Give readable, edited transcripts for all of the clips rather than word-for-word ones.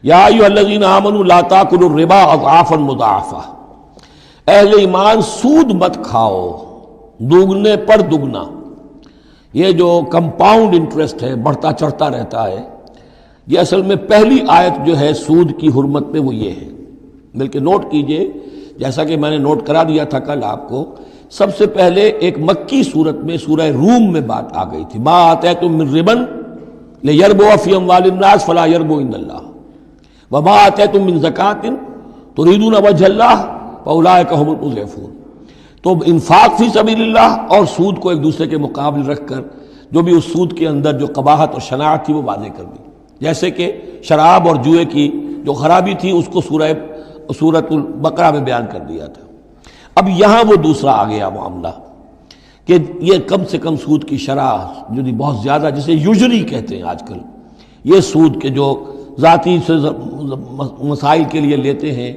یا ایھا الذین آمنوا لا تاکلوا الربا اضعافا مضاعفہ، اہل ایمان سود مت کھاؤ دوگنے پر دگنا۔ یہ جو کمپاؤنڈ انٹرسٹ ہے، بڑھتا چڑھتا رہتا ہے، یہ اصل میں پہلی آیت جو ہے سود کی حرمت میں وہ یہ ہے۔ بلکہ نوٹ کیجئے، جیسا کہ میں نے نوٹ کرا دیا تھا کل آپ کو، سب سے پہلے ایک مکی صورت میں سورہ روم میں بات آ گئی تھی، ما آتیتم من ربا لیربو فی اموال الناس فلا یربو عند اللہ وما آتیتم من زکاۃ تریدون وجہ اللہ فاولئک هم المضعفون۔ تو انفاق فی سبیل اللہ اور سود کو ایک دوسرے کے مقابل رکھ کر جو بھی اس سود کے اندر جو قباحت اور شناعت تھی وہ واضح کر دی، جیسے کہ شراب اور جوئے کی جو خرابی تھی اس کو سورۃ البقرہ میں بیان کر دیا تھا۔ اب یہاں وہ دوسرا آ گیا معاملہ کہ یہ کم سے کم سود کی شرح جو بہت زیادہ، جسے یوجری کہتے ہیں آج کل، یہ سود کے جو ذاتی سے مسائل کے لیے لیتے ہیں،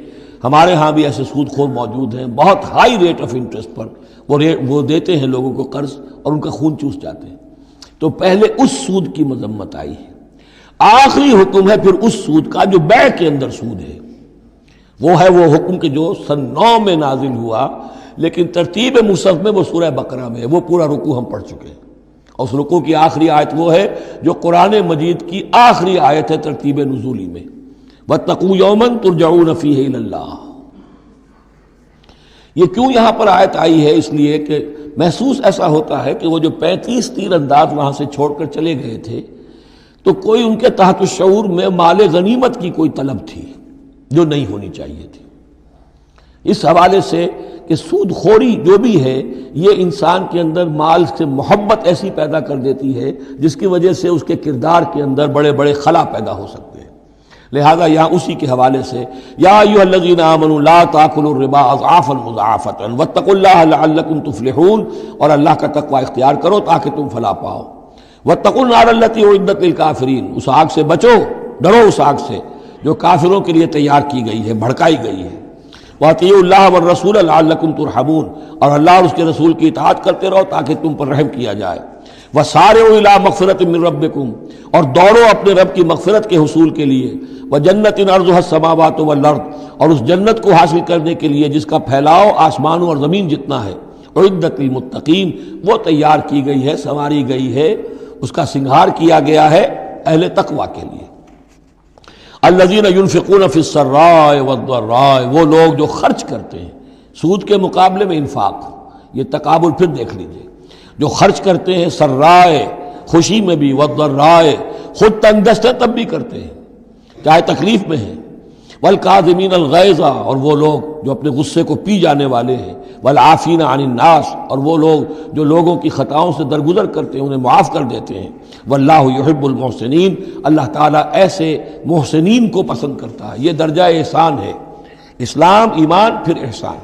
ہمارے ہاں بھی ایسے سود خور موجود ہیں، بہت ہائی ریٹ آف انٹرسٹ پر وہ دیتے ہیں لوگوں کو قرض اور ان کا خون چوس جاتے ہیں۔ تو پہلے اس سود کی مذمت آئی ہے، آخری حکم ہے پھر اس سود کا جو بیع کے اندر سود ہے، وہ ہے وہ حکم کہ جو سن 9 میں نازل ہوا، لیکن ترتیب مصحف میں وہ سورہ بقرہ میں ہے، وہ پورا رکوع ہم پڑھ چکے ہیں، اور اس رکوع کی آخری آیت وہ ہے جو قرآن مجید کی آخری آیت ہے ترتیب نزولی میں، وَاتَّقُوا يَوْمًا تُرْجَعُونَ فِيهِ إِلَى اللَّهِ۔ یہ کیوں یہاں پر آیت آئی ہے؟ اس لیے کہ محسوس ایسا ہوتا ہے کہ وہ جو 35 تیر انداز وہاں سے چھوڑ کر چلے گئے تھے، تو کوئی ان کے تحت الشعور میں مال غنیمت کی کوئی طلب تھی جو نہیں ہونی چاہیے تھی۔ اس حوالے سے کہ سود خوری جو بھی ہے یہ انسان کے اندر مال سے محبت ایسی پیدا کر دیتی ہے جس کی وجہ سے اس کے کردار کے اندر بڑے بڑے خلا پیدا ہو سکتے ہیں۔ لہذا یہاں اسی کے حوالے سے یا ایھا الذین آمنوا لا تاکلوا الربا اضعافا مضاعفۃ واتقوا اللہ لعلکم تفلحون، اور اللہ کا تقوی اختیار کرو تاکہ تم فلاح پاؤ۔ واتقوا النار التی اعدت للکافرین، اس آگ سے بچو، ڈرو اس آگ سے جو کافروں کے لیے تیار کی گئی ہے، بھڑکائی گئی ہے۔ وَأَطِیعُوا اللَّهَ وَالرَّسُولَ لَعَلَّکُمْ تُرْحَمُونَ، اور اللہ اور اس کے رسول کی اطاعت کرتے رہو تاکہ تم پر رحم کیا جائے۔ وَسَارِعُوا إِلَىٰ مَغْفِرَةٍ مِّن رَّبِّکُمْ، اور دوڑو اپنے رب کی مغفرت کے حصول کے لیے۔ وَجَنَّةٍ عَرْضُهَا السَّمَاوَاتُ وَالْأَرْضُ، اور اس جنت کو حاصل کرنے کے لیے جس کا پھیلاؤ آسمانوں اور زمین جتنا ہے۔ اعدت للمتقین، وہ تیار کی گئی ہے، سنواری گئی ہے، اس کا سنگھار کیا گیا ہے اہل تقوی کے لیے۔ الذین ينفقون فی السراء والضراء، وہ لوگ جو خرچ کرتے ہیں، سود کے مقابلے میں انفاق، یہ تقابل پھر دیکھ لیجئے، جو خرچ کرتے ہیں سرائے خوشی میں بھی، والضراء خود تنگ دست ہیں تب بھی کرتے ہیں چاہے تکلیف میں ہیں، والکاظمین الغیظ، اور وہ لوگ جو اپنے غصے کو پی جانے والے ہیں، والعافین عن الناس، اور وہ لوگ جو لوگوں کی خطاؤں سے درگزر کرتے ہیں انہیں معاف کر دیتے ہیں۔ واللہ یحب المحسنین، اللہ تعالیٰ ایسے محسنین کو پسند کرتا ہے، یہ درجہ احسان ہے، اسلام، ایمان، پھر احسان۔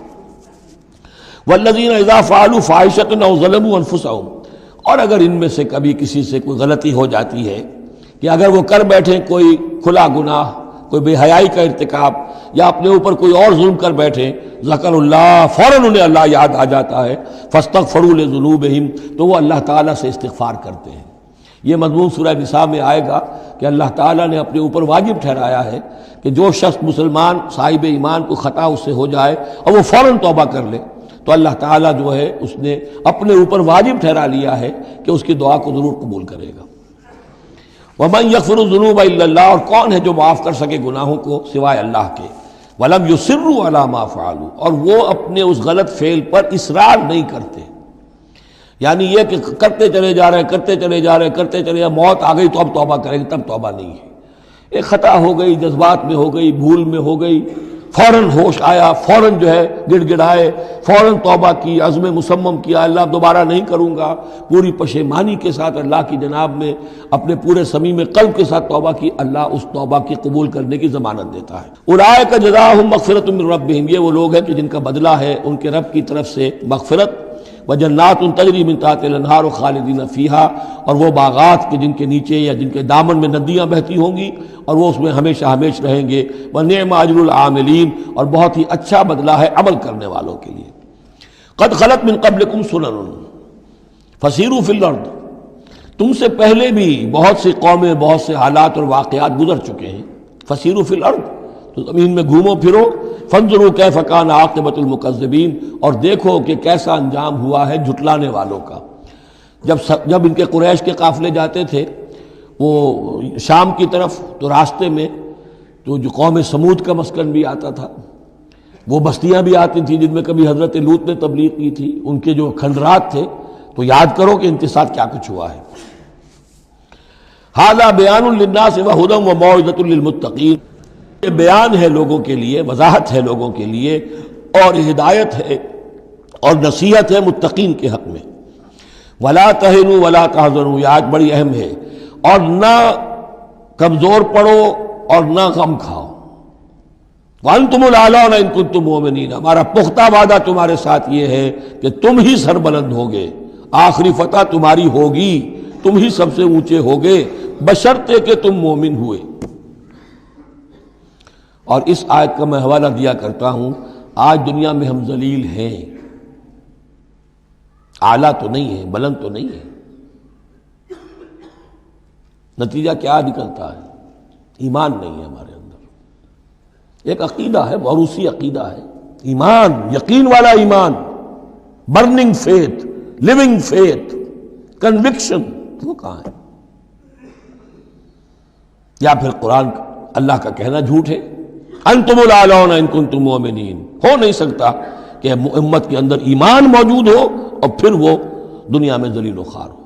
والذین اذا فعلوا فاحشۃ او ظلموا انفسهم، اور اگر ان میں سے کبھی کسی سے کوئی غلطی ہو جاتی ہے کہ اگر وہ کر بیٹھیں کوئی کھلا گناہ، کوئی بے حیائی کا ارتکاب، یا اپنے اوپر کوئی اور ظلم کر بیٹھے، ذکر اللہ، فوراً انہیں اللہ یاد آ جاتا ہے، فاستغفروا لذنوبہم، تو وہ اللہ تعالیٰ سے استغفار کرتے ہیں۔ یہ مضمون سورہ نساء میں آئے گا کہ اللہ تعالیٰ نے اپنے اوپر واجب ٹھہرایا ہے کہ جو شخص مسلمان صاحب ایمان کو خطا اس سے ہو جائے اور وہ فوراً توبہ کر لے، تو اللہ تعالیٰ جو ہے اس نے اپنے اوپر واجب ٹھہرا لیا ہے کہ اس کی دعا کو ضرور قبول کرے گا۔ وَمَن يَغْفِرُ الذُّنُوبَ إِلَّا اللَّهُ، اور کون ہے جو معاف کر سکے گناہوں کو سوائے اللہ کے۔ وَلَمْ يُصِرُّوا عَلَىٰ مَا فَعَلُوا، اور وہ اپنے اس غلط فعل پر اصرار نہیں کرتے، یعنی یہ کہ کرتے چلے جا رہے ہیں، موت آ گئی تو اب توبہ کریں گے، تب توبہ نہیں ہے۔ ایک خطا ہو گئی، جذبات میں ہو گئی، بھول میں ہو گئی، فوراً ہوش آیا، فوراً جو ہے گڑ گڑائے، فوراً توبہ کی، عزم مصمم کیا، اللہ دوبارہ نہیں کروں گا، پوری پشیمانی کے ساتھ اللہ کی جناب میں اپنے پورے صمیم قلب کے ساتھ توبہ کی، اللہ اس توبہ کی قبول کرنے کی ضمانت دیتا ہے۔ اولئک جزاؤہم مغفرۃ من ربہم، یہ وہ لوگ ہیں کہ جن کا بدلہ ہے ان کے رب کی طرف سے مغفرت، وجنات تجری من تحتہا الانہار خالدین فیہا، اور وہ باغات کے جن کے نیچے یا جن کے دامن میں ندیاں بہتی ہوں گی اور وہ اس میں ہمیشہ ہمیش رہیں گے۔ ونعم اجر العاملین، اور بہت ہی اچھا بدلہ ہے عمل کرنے والوں کے لیے۔ قد خلت من قبلکم سنن فسیروا فی الارض، تم سے پہلے بھی بہت سی قومیں، بہت سے حالات اور واقعات گزر چکے ہیں، فسیروا فی الارض، تو زمین میں گھومو پھرو، فانظروا کیف کان عاقبۃ المکذبین، اور دیکھو کہ کیسا انجام ہوا ہے جھٹلانے والوں کا۔ جب ان کے قریش کے قافلے جاتے تھے وہ شام کی طرف، تو راستے میں تو جو قوم سمود کا مسکن بھی آتا تھا، وہ بستیاں بھی آتی تھیں جن میں کبھی حضرت لوط نے تبلیغ کی تھی، ان کے جو کھنڈرات تھے، تو یاد کرو کہ ان کے ساتھ کیا کچھ ہوا ہے۔ ھذا بیان للناس وھدی وموعظۃ للمتقین، یہ بیان ہے لوگوں کے لیے، وضاحت ہے لوگوں کے لیے، اور ہدایت ہے اور نصیحت ہے متقین کے حق میں۔ ولا تہنوا ولا تحزنوا، یہ آیت بڑی اہم ہے، اور نہ کمزور پڑو اور نہ غم کھاؤ۔ وانتم الاعلون ان کنتم مؤمنین، ہمارا پختہ وعدہ تمہارے ساتھ یہ ہے کہ تم ہی سربلند ہوگے، آخری فتح تمہاری ہوگی، تم ہی سب سے اونچے ہوگے، بشرطے کہ تم مومن ہوئے۔ اور اس آیت کا میں حوالہ دیا کرتا ہوں، آج دنیا میں ہم ذلیل ہیں، اعلیٰ تو نہیں ہے، بلند تو نہیں ہے، نتیجہ کیا نکلتا ہے؟ ایمان نہیں ہے ہمارے اندر، ایک عقیدہ ہے، موروثی عقیدہ ہے، ایمان، یقین والا ایمان، burning faith, living faith, conviction, وہ کہاں ہے؟ یا پھر قرآن اللہ کا کہنا جھوٹ ہے، انتم الاعلون ان کنتم مؤمنین، ہو نہیں سکتا کہ امت کے اندر ایمان موجود ہو اور پھر وہ دنیا میں ذلیل و خوار ہو۔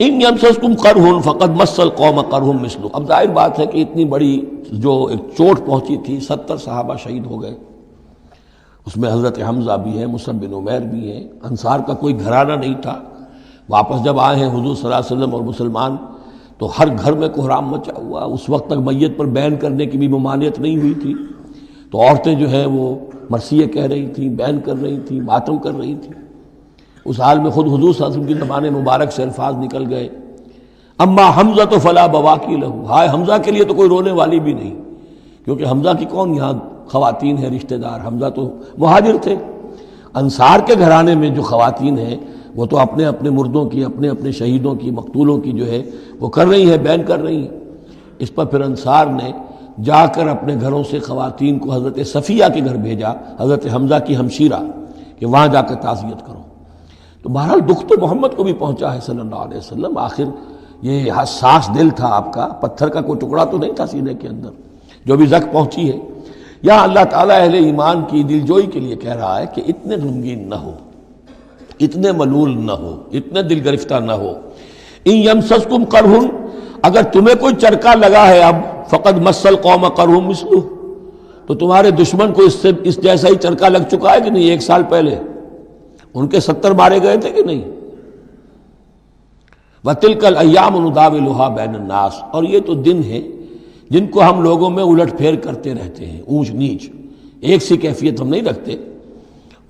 ان یمسسکم قرح فقد مس القوم قرح مثلہ، اب ظاہر بات ہے کہ اتنی بڑی جو ایک چوٹ پہنچی تھی، 70 صحابہ شہید ہو گئے، اس میں حضرت حمزہ بھی ہیں، مصعب بن عمیر بھی ہیں، انصار کا کوئی گھرانہ نہیں تھا۔ واپس جب آئے ہیں حضور صلی اللہ علیہ وسلم اور مسلمان، تو ہر گھر میں کوہرام مچا ہوا، اس وقت تک میت پر بین کرنے کی بھی ممانعت نہیں ہوئی تھی، تو عورتیں جو ہیں وہ مرثیے کہہ رہی تھیں، بین کر رہی تھیں، ماتم کر رہی تھیں۔ اس حال میں خود حضور صلی اللہ علیہ وسلم کی زبان مبارک سے الفاظ نکل گئے، اما حمزہ تو فلا بواکی لہو، ہائے حمزہ کے لیے تو کوئی رونے والی بھی نہیں، کیونکہ حمزہ کی کون یہاں خواتین ہیں رشتہ دار، حمزہ تو مہاجر تھے۔ انصار کے گھرانے میں جو خواتین ہیں وہ تو اپنے اپنے مردوں کی، اپنے اپنے شہیدوں کی، مقتولوں کی جو ہے وہ کر رہی ہیں، بین کر رہی ہیں۔ اس پر پھر انصار نے جا کر اپنے گھروں سے خواتین کو حضرت صفیہ کے گھر بھیجا، حضرت حمزہ کی ہمشیرہ، کہ وہاں جا کر تعزیت کرو۔ تو بہرحال دکھ تو محمد کو بھی پہنچا ہے صلی اللہ علیہ وسلم، آخر یہ حساس دل تھا آپ کا، پتھر کا کوئی ٹکڑا تو نہیں تھا سینے کے اندر، جو بھی زخم پہنچی ہے۔ یہاں اللہ تعالیٰ اہل ایمان کی دلجوئی کے لیے کہہ رہا ہے کہ اتنے غمگین نہ ہو، اتنے ملول نہ ہو، اتنے دل گرفتہ نہ ہو۔ ان یمسسکم قرح، اگر تمہیں کوئی چرکا لگا ہے اب، فقد مس القوم قرح مثلہ، تو تمہارے دشمن کو اس جیسا ہی چرکا لگ چکا ہے کہ نہیں؟ 1 سال پہلے ان کے 70 مارے گئے تھے کہ نہیں؟ وَتِلْكَ الْأَيَّامُ نُدَاوِلُهَا بَيْنَ النَّاسِ، اور یہ تو دن ہیں جن کو ہم لوگوں میں الٹ پھیر کرتے رہتے ہیں، اونچ نیچ، ایک سی کیفیت ہم نہیں رکھتے۔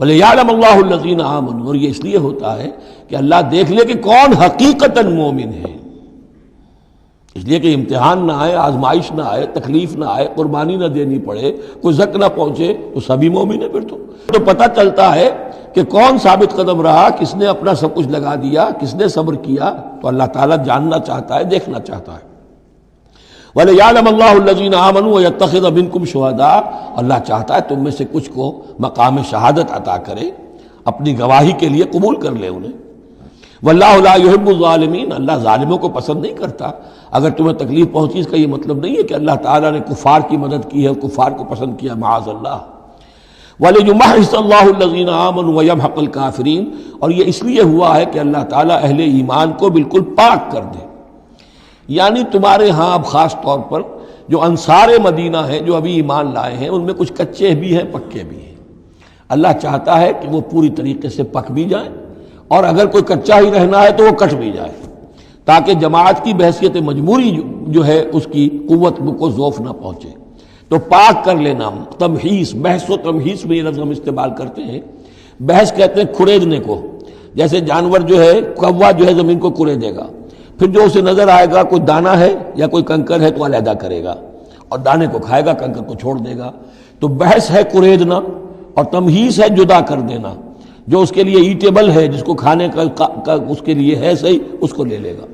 وَلِيَعْلَمَ اللَّهُ الَّذِينَ آمَنُوا، اور یہ اس لیے ہوتا ہے کہ اللہ دیکھ لے کہ کون حقیقتاً مومن ہے، اس لیے کہ امتحان نہ آئے، آزمائش نہ آئے، تکلیف نہ آئے، قربانی نہ دینی پڑے، کوئی زک نہ پہنچے، تو سبھی مومن ہیں۔ پھر تو پتہ چلتا ہے کہ کون ثابت قدم رہا، کس نے اپنا سب کچھ لگا دیا، کس نے صبر کیا۔ تو اللہ تعالیٰ جاننا چاہتا ہے، دیکھنا چاہتا ہے۔ وَلِيَعْلَمَ اللَّهُ الَّذِينَ آمَنُوا وَيَتَّخِذَ مِنكُمْ شُهَدَاءَ، اللہ چاہتا ہے تم میں سے کچھ کو مقام شہادت عطا کرے، اپنی گواہی کے لیے قبول کر لے انہیں۔ وَاللَّهُ لَا يُحِبُّ الظَّالِمِينَ، اللہ ظالموں کو پسند نہیں کرتا۔ اگر تمہیں تکلیف پہنچی، اس کا یہ مطلب نہیں ہے کہ اللہ تعالیٰ نے کفار کی مدد کی ہے، کفار کو پسند کیا، معاذ اللہ۔ وَلِيُمَحِّصَ اللَّهُ الَّذِينَ آمَنُوا وَيَمْحَقَ الْكَافِرِينَ، اور یہ اس لیے ہوا ہے کہ اللہ تعالیٰ اہل ایمان کو بالکل پاک کر دے۔ یعنی تمہارے ہاں اب خاص طور پر جو انصار مدینہ ہیں، جو ابھی ایمان لائے ہیں، ان میں کچھ کچے بھی ہیں، پکے بھی ہیں۔ اللہ چاہتا ہے کہ وہ پوری طریقے سے پک بھی جائیں، اور اگر کوئی کچا ہی رہنا ہے تو وہ کٹ بھی جائے، تاکہ جماعت کی بحثیت مجموعی جو ہے اس کی قوت کو ضعف نہ پہنچے۔ تو پاک کر لینا، تمحیص، بحث و تمحیص میں یہ لفظ ہم استعمال کرتے ہیں۔ بحث کہتے ہیں کھڑیدنے کو، جیسے جانور جو ہے، کوا جو ہے زمین کو کھڑے گا، پھر جو اسے نظر آئے گا کوئی دانہ ہے یا کوئی کنکر ہے تو علیحدہ کرے گا، اور دانے کو کھائے گا، کنکر کو چھوڑ دے گا۔ تو بحث ہے کھڑیدنا، اور تمحیص ہے جدا کر دینا۔ جو اس کے لیے ایٹیبل ہے، جس کو کھانے کا اس کے لیے ہے صحیح، اس کو لے لے گا۔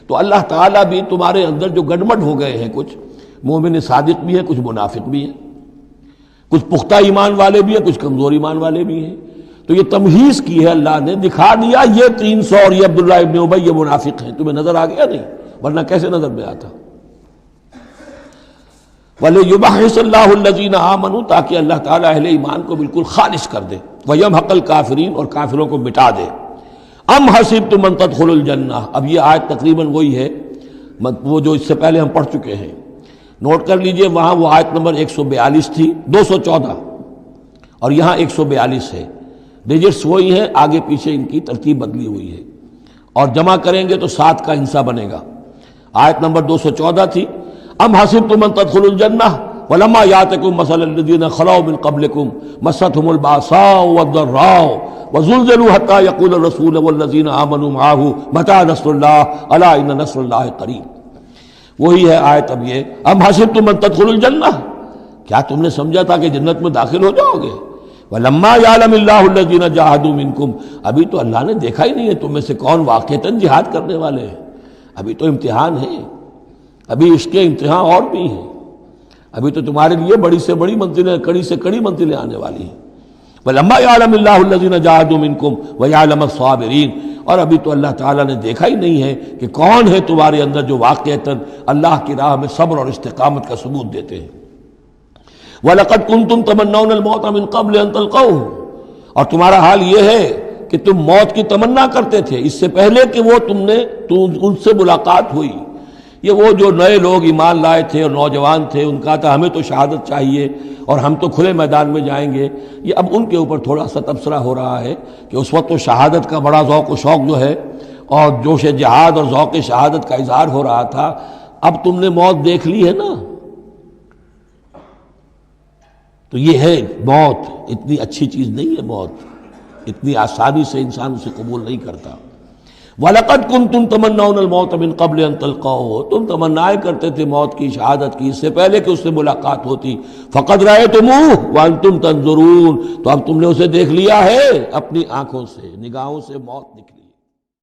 تو اللہ تعالیٰ بھی تمہارے اندر جو گڑبڑ ہو گئے ہیں، کچھ مومن صادق بھی ہیں، کچھ منافق بھی ہیں، کچھ پختہ ایمان والے بھی ہیں، کچھ کمزور ایمان والے بھی ہیں، تو یہ تمہیز کی ہے اللہ نے، دکھا دیا یہ 300 اور یہ عبداللہ ابن ابی یہ منافق ہیں، تمہیں نظر آ گیا نہیں، ورنہ کیسے نظر میں آتا؟ وَلِيُمَحِّصَ اللَّهُ الَّذِينَ آمَنُوا، تاکہ اللہ تعالیٰ اہل ایمان کو بالکل خالص کر دے، وَيَمْحَقَ الْكَافِرِينَ، اور کافروں کو مٹا دے۔ ام حسبتم ان تدخلوا الجنہ، اب یہ آیت تقریباً وہی ہے وہ جو اس سے پہلے ہم پڑھ چکے ہیں، نوٹ کر لیجئے، وہاں وہ آیت نمبر 142 تھی، 214، اور یہاں 142 ہے، ڈیجٹس وہی ہیں، آگے پیچھے ان کی ترتیب بدلی ہوئی ہے، اور جمع کریں گے تو 7 کا حصہ بنے گا۔ آیت نمبر 214 تھی، ام حسبتم ان تدخلوا الجنہ ولما یاتکم مثل الذین خلوا من قبلکم مستهم الباساء والضراء وزلزلوا حتى يقول الرسول والذین آمنوا معه متى نصر اللہ الا ان نصر اللہ قریب۔ وہی ہے آیت اب یہ، ام حسبتم ان تدخلوا الجنہ، کیا تم نے سمجھا تھا کہ جنت میں داخل ہو جاؤ گے؟ وَلَمَّا يَعْلَمِ اللَّهُ الَّذِينَ جَاهَدُوا مِنْكُمْ، ابھی تو اللہ نے دیکھا ہی نہیں ہے تم میں سے کون واقعتاً جہاد کرنے والے ہیں، ابھی تو امتحان ہے، ابھی اس کے امتحان اور بھی ہیں، ابھی تو تمہارے لیے بڑی سے بڑی منزلیں، کڑی سے کڑی منزلیں آنے والی ہیں۔ وَلَمَّا يَعْلَمِ اللَّهُ الَّذِينَ جَاهَدُوا مِنْكُمْ وَيَعْلَمَ الصَّابِرِينَ، اور ابھی تو اللہ تعالیٰ نے دیکھا ہی نہیں ہے کہ کون ہے تمہارے اندر جو واقعتاً اللہ کی راہ میں صبر اور استقامت کا ثبوت دیتے ہیں۔ وَلَقَدْ كُنْتُمْ تَمَنَّوْنَ الْمَوْتَ مِنْ قَبْلِ أَنْ تَلْقَوْهُ، اور تمہارا حال یہ ہے کہ تم موت کی تمنا کرتے تھے اس سے پہلے کہ وہ ان سے ملاقات ہوئی۔ یہ وہ جو نئے لوگ ایمان لائے تھے اور نوجوان تھے، ان کا تھا ہمیں تو شہادت چاہیے اور ہم تو کھلے میدان میں جائیں گے، یہ اب ان کے اوپر تھوڑا سا تبصرہ ہو رہا ہے کہ اس وقت تو شہادت کا بڑا ذوق و شوق جو ہے اور جوش جہاد اور ذوق شہادت کا اظہار ہو رہا تھا، اب تم نے موت دیکھ لی ہے نا، تو یہ ہے موت، اتنی اچھی چیز نہیں ہے موت، اتنی آسانی سے انسان اسے قبول نہیں کرتا۔ وَلَقَدْ كُنْتُمْ تَمَنَّوْنَ الْمَوْتَ مِنْ قَبْلِ أَنْ تَلْقَوْهُ، تم تمنائے کرتے تھے موت کی، شہادت کی، اس سے پہلے کہ اس سے ملاقات ہوتی۔ فَقَدْ رَأَيْتُمُوهُ وَأَنْتُمْ تَنْظُرُونَ، تو اب تم نے اسے دیکھ لیا ہے اپنی آنکھوں سے، نگاہوں سے موت نکلی۔